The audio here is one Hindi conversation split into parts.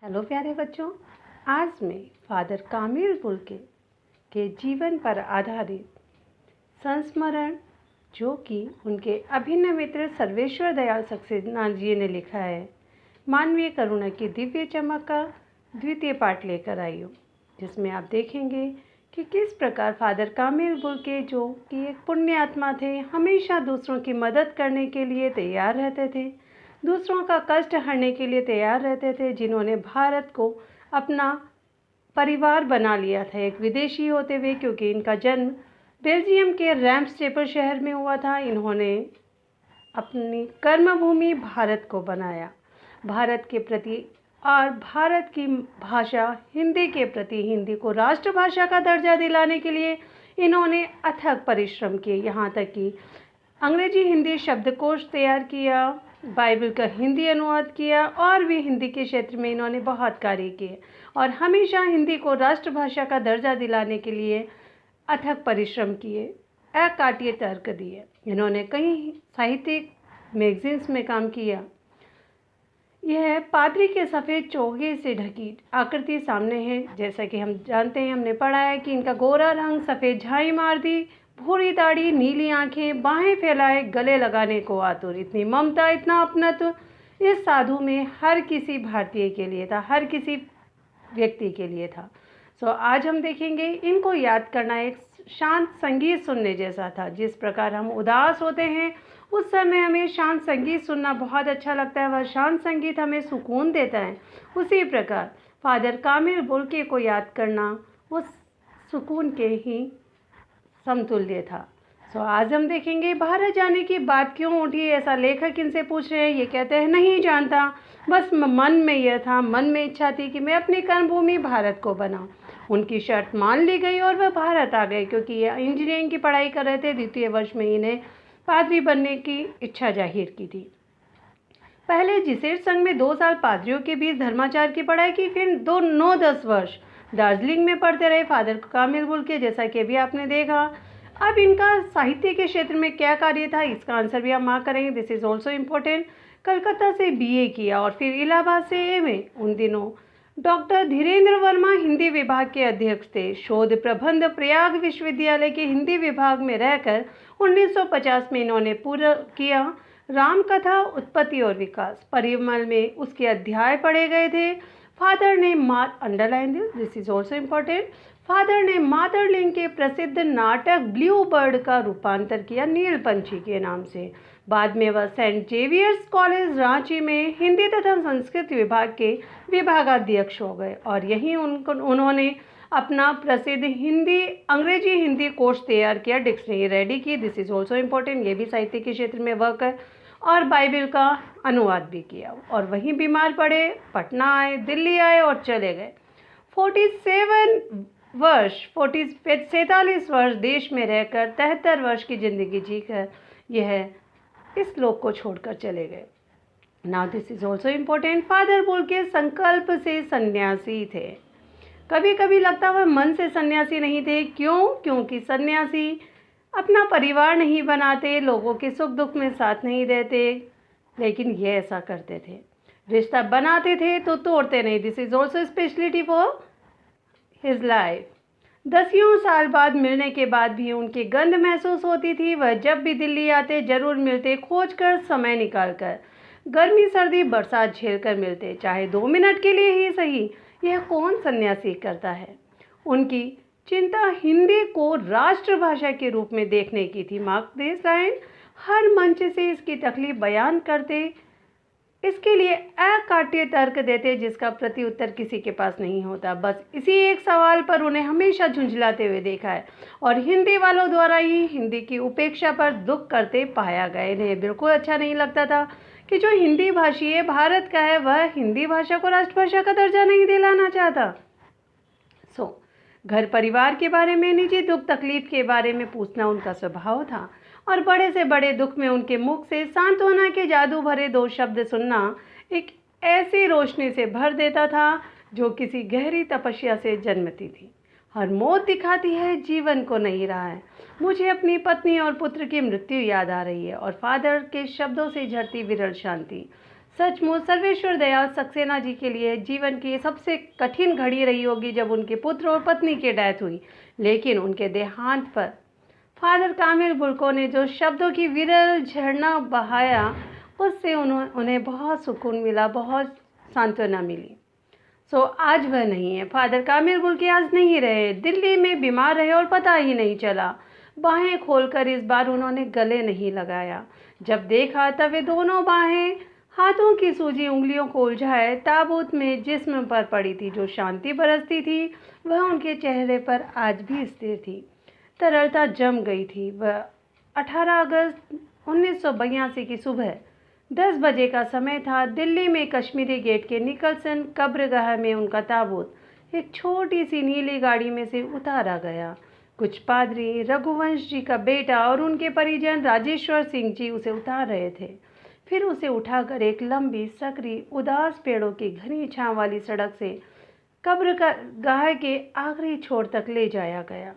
हेलो प्यारे बच्चों, आज मैं फादर कामिल बुल्के के जीवन पर आधारित संस्मरण जो कि उनके अभिन्न मित्र सर्वेश्वर दयाल सक्सेना जी ने लिखा है, मानवीय करुणा की दिव्य चमक का द्वितीय पाठ लेकर आई हूँ, जिसमें आप देखेंगे कि किस प्रकार फादर कामिल बुल्के जो कि एक पुण्य आत्मा थे, हमेशा दूसरों की मदद करने के लिए तैयार रहते थे, दूसरों का कष्ट हरने के लिए तैयार रहते थे, जिन्होंने भारत को अपना परिवार बना लिया था एक विदेशी होते हुए, क्योंकि इनका जन्म बेल्जियम के रैम्सटेपल शहर में हुआ था। इन्होंने अपनी कर्मभूमि भारत को बनाया, भारत के प्रति और भारत की भाषा हिंदी के प्रति हिंदी को राष्ट्रभाषा का दर्जा दिलाने के लिए इन्होंने अथक परिश्रम किए। यहाँ तक कि अंग्रेजी हिंदी शब्दकोश तैयार किया, बाइबल का हिंदी अनुवाद किया और भी हिंदी के क्षेत्र में इन्होंने बहुत कार्य किए और हमेशा हिंदी को राष्ट्रभाषा का दर्जा दिलाने के लिए अथक परिश्रम किए, अकाट्य तर्क दिए। इन्होंने कई साहित्यिक मैगजीन्स में काम किया। यह पादरी के सफ़ेद चोगे से ढकी आकृति सामने है। जैसा कि हम जानते हैं, हमने पढ़ा है कि इनका गोरा रंग, सफ़ेद झाई मार दी, भूरी दाढ़ी, नीली आंखें, बाहें फैलाए, गले लगाने को आतुर। इतनी ममता, इतना अपनत्व इस साधु में हर किसी भारतीय के लिए था, हर किसी व्यक्ति के लिए था। आज हम देखेंगे, इनको याद करना एक शांत संगीत सुनने जैसा था। जिस प्रकार हम उदास होते हैं उस समय हमें शांत संगीत सुनना बहुत अच्छा लगता है, वह शांत संगीत हमें सुकून देता है। उसी प्रकार फादर कामिल बुल्के को याद करना उस सुकून के ही समतुल्य था। आज हम देखेंगे, भारत जाने की बात क्यों उठी, ऐसा लेखक इनसे पूछ रहे हैं। ये कहते हैं, नहीं जानता, बस मन में यह था, मन में इच्छा थी कि मैं अपनी कर्मभूमि भारत को बनाऊं। उनकी शर्त मान ली गई और वह भारत आ गए, क्योंकि ये इंजीनियरिंग की पढ़ाई कर रहे थे। द्वितीय वर्ष में इन्हें पादरी बनने की इच्छा जाहिर की थी। पहले जिसेट संघ में 2 साल पादरियों के बीच धर्माचार की पढ़ाई की, फिर 9-10 वर्ष दार्जिलिंग में पढ़ते रहे फादर कामिल बुल्के, जैसा कि अभी आपने देखा। अब इनका साहित्य के क्षेत्र में क्या कार्य था, इसका आंसर भी आप मार्क करेंगे, this is also important. Calcutta से बीए किया और फिर इलाहाबाद से एमए। उन दिनों डॉक्टर धीरेन्द्र वर्मा हिंदी विभाग के अध्यक्ष थे। शोध प्रबंध प्रयाग विश्वविद्यालय के हिंदी विभाग में रहकर 1950 में इन्होंने पूरा किया। रामकथा उत्पत्ति और विकास परिमल में उसके अध्याय पढ़े गए थे। फादर ने underline this is also important. Father ने मादरलिंग के प्रसिद्ध नाटक ब्लू बर्ड का रूपांतर किया नीलपंछी के नाम से। बाद में वह सेंट जेवियर्स कॉलेज रांची में हिंदी तथा संस्कृत विभाग के विभागाध्यक्ष हो गए और यहीं उन्होंने अपना प्रसिद्ध अंग्रेजी हिंदी कोर्स तैयार किया, डिक्शनरी रेडी की, दिस इज ऑल्सो इम्पोर्टेंट। ये भी साहित्य के क्षेत्र में वर्क है। और बाइबल का अनुवाद भी किया और वहीं बीमार पड़े, पटना आए, दिल्ली आए और चले गए। 47 वर्ष देश में रहकर 73 वर्ष की जिंदगी जीकर यह इस लोक को छोड़कर चले गए। Now this is also important. Father Bulcke संकल्प से सन्यासी थे। कभी कभी लगता वह मन से सन्यासी नहीं थे। क्यों? क्योंकि सन्यासी अपना परिवार नहीं बनाते, लोगों के सुख दुख में साथ नहीं रहते, लेकिन ये ऐसा करते थे, रिश्ता बनाते थे तो तोड़ते नहीं। This is also speciality for his life. 10 साल बाद मिलने के बाद भी उनकी गंध महसूस होती थी। वह जब भी दिल्ली आते जरूर मिलते, खोज कर, समय निकाल कर, गर्मी सर्दी बरसात झेल कर मिलते, चाहे 2 मिनट के लिए ही सही। यह कौन सन्यासी करता है? उनकी चिंता हिंदी को राष्ट्रभाषा के रूप में देखने की थी। Mark this line. हर मंच से इसकी तकलीफ बयान करते, इसके लिए अकाट्य तर्क देते जिसका प्रति उत्तर किसी के पास नहीं होता। बस इसी एक सवाल पर उन्हें हमेशा झुंझलाते हुए देखा है और हिंदी वालों द्वारा ही हिंदी की उपेक्षा पर दुख करते पाया गया। इन्हें बिल्कुल अच्छा नहीं लगता था कि जो हिंदी भाषी भारत का है वह हिंदी भाषा को राष्ट्रभाषा का दर्जा नहीं दिलाना चाहता। घर परिवार के बारे में, निजी दुख तकलीफ के बारे में पूछना उनका स्वभाव था और बड़े से बड़े दुख में उनके मुख से सांत्वना के जादू भरे 2 शब्द सुनना एक ऐसी रोशनी से भर देता था जो किसी गहरी तपस्या से जन्मती थी। हर मौत दिखाती है, जीवन को नहीं रहा है। मुझे अपनी पत्नी और पुत्र की मृत्यु याद आ रही है और फादर के शब्दों से झरती विरल शांति। सचमुच सर्वेश्वर दयाल सक्सेना जी के लिए जीवन की सबसे कठिन घड़ी रही होगी जब उनके पुत्र और पत्नी की डेथ हुई। लेकिन उनके देहांत पर फादर कामिल बुल्को ने जो शब्दों की विरल झरना बहाया, उससे उन्हें बहुत सुकून मिला, बहुत सांत्वना मिली। सो आज वह नहीं है। फादर कामिल बुल्के आज नहीं रहे, दिल्ली में बीमार रहे और पता ही नहीं चला। बाहें खोलकर इस बार उन्होंने गले नहीं लगाया। जब देखा तब वे दोनों बाहें हाथों की सूजी उंगलियों को उलझाए ताबूत में जिस्म पर पड़ी थी। जो शांति बरसती थी वह उनके चेहरे पर आज भी स्थिर थी। तरलता जम गई थी। वह 18 अगस्त 1982 की सुबह 10 बजे का समय था। दिल्ली में कश्मीरी गेट के निकलसन कब्रगाह में उनका ताबूत एक छोटी सी नीली गाड़ी में से उतारा गया। कुछ पादरी, रघुवंश जी का बेटा और उनके परिजन राजेश्वर सिंह जी उसे उतार रहे थे। फिर उसे उठाकर एक लंबी, सकरी, उदास पेड़ों की घनी छांव वाली सड़क से कब्रगाह के आखिरी छोर तक ले जाया गया,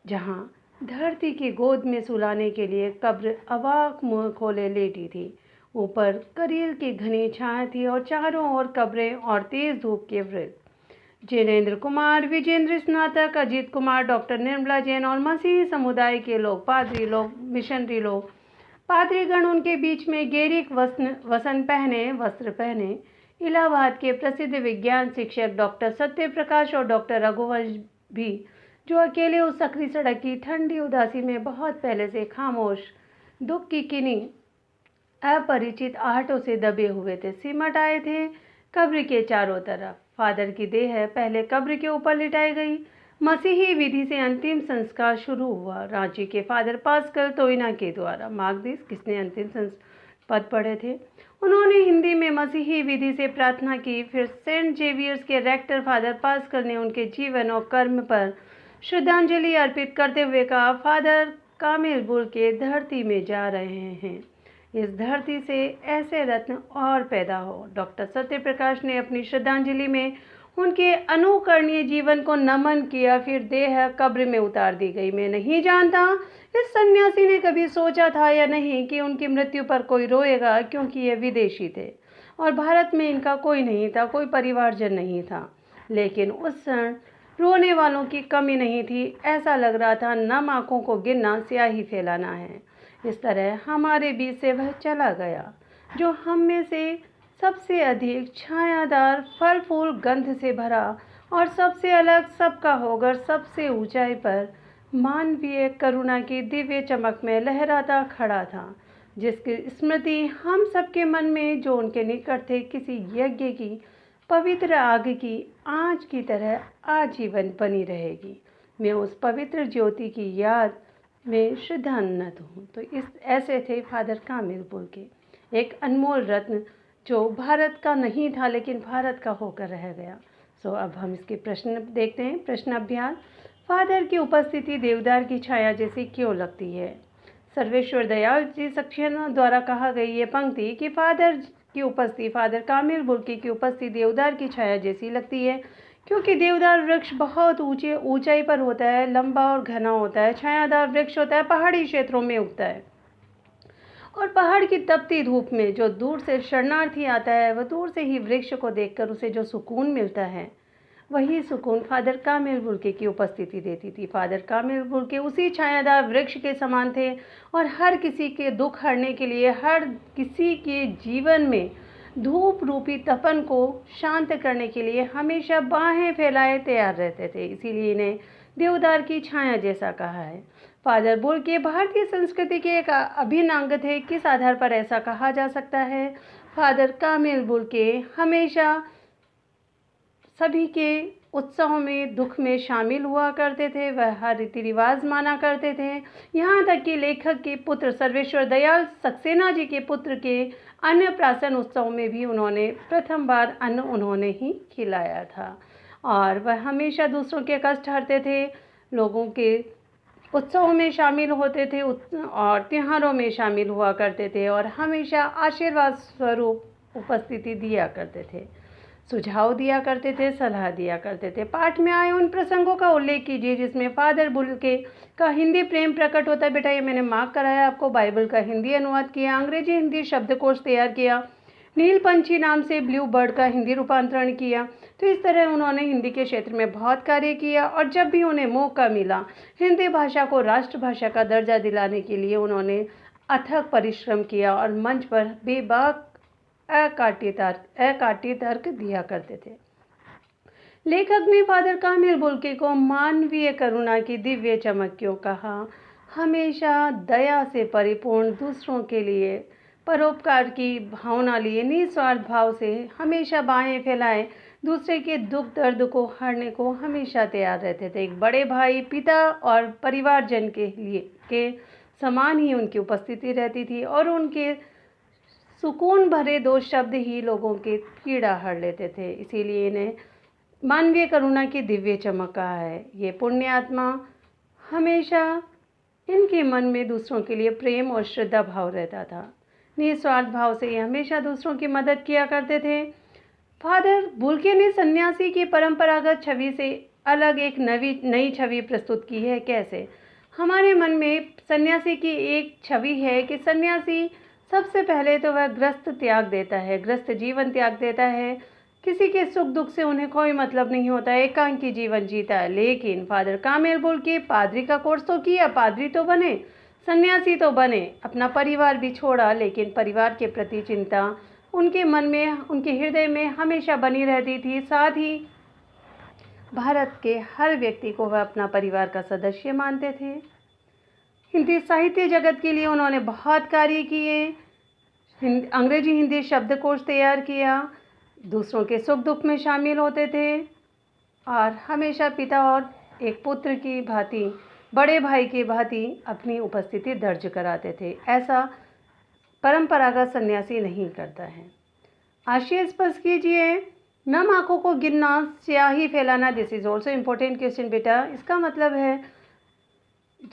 जहां धरती की गोद में सुलाने के लिए कब्र अवाक मुंह खोले लेटी थी। ऊपर करील की घनी छाया थी और चारों ओर कब्रें और तेज धूप के वृक्ष। जिनेंद्र कुमार, विजेंद्र स्नातक, अजीत कुमार, डॉक्टर निर्मला जैन और मसीही समुदाय के लोग, पादरी लोग, मिशनरी लोग, पादरीगण उनके बीच में गेरिक वस्त्र पहने इलाहाबाद के प्रसिद्ध विज्ञान शिक्षक डॉक्टर सत्यप्रकाश और डॉक्टर रघुवंश भी, जो अकेले उस सकरी सड़क की ठंडी उदासी में बहुत पहले से खामोश, दुख की किन्हीं अपरिचित आहटों से दबे हुए थे, सिमट आए थे कब्र के चारों तरफ। फादर की देह पहले कब्र के ऊपर लिटाई गई। मसीही विधि से अंतिम संस्कार शुरू हुआ। रांची के फादर पास्कल तोइना के द्वारा। मार्गदीस किसने अंतिम पद पढ़े थे? उन्होंने हिंदी में मसीही विधि से प्रार्थना की। फिर सेंट जेवियर्स के रेक्टर फादर पास्कल ने उनके जीवन और कर्म पर श्रद्धांजलि अर्पित करते हुए कहा, फादर कामिल बुल्के धरती में जा रहे हैं। इस धरती से ऐसे रत्न और पैदा हो। डॉक्टर सत्यप्रकाश ने अपनी श्रद्धांजलि में उनके अनुकरणीय जीवन को नमन किया। फिर देह कब्र में उतार दी गई। मैं नहीं जानता इस सन्यासी ने कभी सोचा था या नहीं कि उनकी मृत्यु पर कोई रोएगा, क्योंकि ये विदेशी थे और भारत में इनका कोई नहीं था, कोई परिवारजन नहीं था। लेकिन उस क्षण रोने वालों की कमी नहीं थी। ऐसा लग रहा था नम आंखों को गिनना स्याही फैलाना है। इस तरह हमारे बीच से वह चला गया जो हम में से सबसे अधिक छायादार, फल फूल गंध से भरा और सबसे अलग, सबका होकर सबसे ऊंचाई पर मानवीय करुणा की दिव्य चमक में लहराता खड़ा था, जिसकी स्मृति हम सबके मन में, जो उनके निकट थे, किसी यज्ञ की पवित्र आग की आँच की तरह आजीवन बनी रहेगी। मैं उस पवित्र ज्योति की याद में श्रद्धान्वित हूँ। तो ऐसे थे फादर कामिल बुल्के, एक अनमोल रत्न जो भारत का नहीं था लेकिन भारत का होकर रह गया। अब हम इसके प्रश्न देखते हैं। प्रश्न अभ्यास। फादर की उपस्थिति देवदार की छाया जैसी क्यों लगती है? सर्वेश्वर दयाल जी सक्सेना द्वारा कहा गई ये पंक्ति कि फादर कामिल बुल्के की उपस्थिति देवदार की छाया जैसी लगती है, क्योंकि देवदार वृक्ष बहुत ऊंचाई पर होता है, लंबा और घना होता है, छायादार वृक्ष होता है, पहाड़ी क्षेत्रों में उगता है और पहाड़ की तपती धूप में जो दूर से शरणार्थी आता है, वह दूर से ही वृक्ष को देखकर उसे जो सुकून मिलता है, वही सुकून फादर कामिल बुल्के की उपस्थिति देती थी। फादर कामिल बुल्के उसी छायादार वृक्ष के समान थे और हर किसी के दुख हरने के लिए, हर किसी के जीवन में धूप रूपी तपन को शांत करने के लिए हमेशा बाहें फैलाए तैयार रहते थे। इसीलिए इन्हें देवदार की छाया जैसा कहा है। फादर बुल्के भारतीय संस्कृति के एक अभिन्न अंग थे। किस आधार पर ऐसा कहा जा सकता है? फादर कामिल बुल्के हमेशा सभी के उत्सवों में, दुख में शामिल हुआ करते थे। वह हर रीति रिवाज माना करते थे। यहाँ तक कि लेखक के पुत्र सर्वेश्वर दयाल सक्सेना जी के पुत्र के अन्नप्राशन उत्सव में भी उन्होंने प्रथम बार अन्न उन्होंने ही खिलाया था। और वह हमेशा दूसरों के कष्ट हरते थे, लोगों के उत्सवों में शामिल होते थे और त्योहारों में शामिल हुआ करते थे और हमेशा आशीर्वाद स्वरूप उपस्थिति दिया करते थे, सुझाव दिया करते थे, सलाह दिया करते थे। पाठ में आए उन प्रसंगों का उल्लेख कीजिए जिसमें फादर बुल्के का हिंदी प्रेम प्रकट होता है। बेटा, ये मैंने मार्क कराया आपको। बाइबल का हिंदी अनुवाद किया, अंग्रेजी हिंदी शब्दकोश तैयार किया, नीलपंछी नाम से ब्लू बर्ड का हिंदी रूपांतरण किया। तो इस तरह उन्होंने हिंदी के क्षेत्र में बहुत कार्य किया और जब भी उन्हें मौका मिला हिंदी भाषा को राष्ट्रभाषा का दर्जा दिलाने के लिए उन्होंने अथक परिश्रम किया और मंच पर बेबाक अकाट्य तर्क दिया करते थे। लेखक ने फादर कामिल बुल्के को मानवीय करुणा की दिव्य चमक क्यों कहा। हमेशा दया से परिपूर्ण, दूसरों के लिए परोपकार की भावना लिए, निस्वार्थ भाव से हमेशा बाहें फैलाए, दूसरे के दुख दर्द को हरने को हमेशा तैयार रहते थे। एक बड़े भाई, पिता और परिवारजन के समान ही उनकी उपस्थिति रहती थी और उनके सुकून भरे दो शब्द ही लोगों के पीड़ा हर लेते थे। इसीलिए इन्हें मानवीय करुणा की दिव्य चमक कहा है। ये पुण्य आत्मा, हमेशा इनके मन में दूसरों के लिए प्रेम और श्रद्धा भाव रहता था। निस्वार्थ भाव से ये हमेशा दूसरों की मदद किया करते थे। फादर बुल्के ने सन्यासी की परंपरागत छवि से अलग एक नई छवि प्रस्तुत की है। कैसे? हमारे मन में सन्यासी की एक छवि है कि सन्यासी सबसे पहले तो वह ग्रस्त त्याग देता है, ग्रस्त जीवन त्याग देता है, किसी के सुख दुख से उन्हें कोई मतलब नहीं होता है, एकांकी जीवन जीता है। लेकिन फादर कामिल बुल्के पादरी का कोर्स तो किया, पादरी तो बने, सन्यासी तो बने, अपना परिवार भी छोड़ा, लेकिन परिवार के प्रति चिंता उनके मन में, उनके हृदय में हमेशा बनी रहती थी। साथ ही भारत के हर व्यक्ति को वह अपना परिवार का सदस्य मानते थे। हिंदी साहित्य जगत के लिए उन्होंने बहुत कार्य किए, अंग्रेजी हिंदी शब्दकोश तैयार किया, दूसरों के सुख दुख में शामिल होते थे और हमेशा पिता और एक पुत्र की भांति, बड़े भाई की भांति अपनी उपस्थिति दर्ज कराते थे। ऐसा परंपरागत सन्यासी नहीं करता है। आशय स्पष्ट कीजिए। नम आँखों को गिनना, स्याही फैलाना, this is also important question बेटा। इसका मतलब है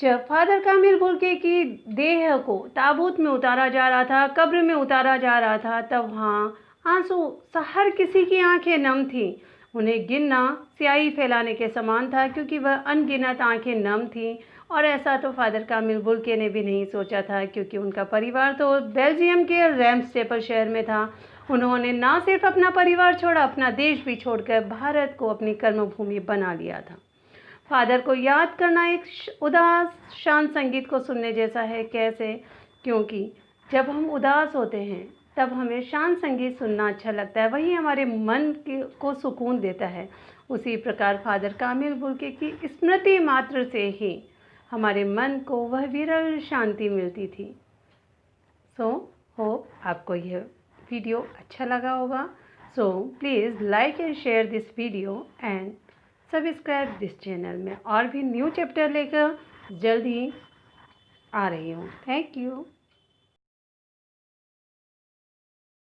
जब फादर कामिल बुल्के की देह को ताबूत में उतारा जा रहा था, कब्र में उतारा जा रहा था, तब वहाँ आंसू, हर किसी की आंखें नम थीं। उन्हें गिनना स्याही फैलाने के समान था, क्योंकि वह अनगिनत आंखें नम थीं। और ऐसा तो फादर कामिल बुल्के ने भी नहीं सोचा था, क्योंकि उनका परिवार तो बेल्जियम के रैम्सटेपल शहर में था। उन्होंने ना सिर्फ अपना परिवार छोड़ा, अपना देश भी छोड़कर भारत को अपनी कर्मभूमि बना लिया था। फादर को याद करना एक उदास शांत संगीत को सुनने जैसा है। कैसे? क्योंकि जब हम उदास होते हैं तब हमें शांत संगीत सुनना अच्छा लगता है, वही हमारे मन को सुकून देता है। उसी प्रकार फादर कामिल बुल्के की स्मृति मात्र से ही हमारे मन को वह विरल शांति मिलती थी। सो होप आपको यह वीडियो अच्छा लगा होगा। So please like and share this video and subscribe this channel में और भी न्यू चैप्टर लेकर जल्द ही आ रही हूँ। Thank you.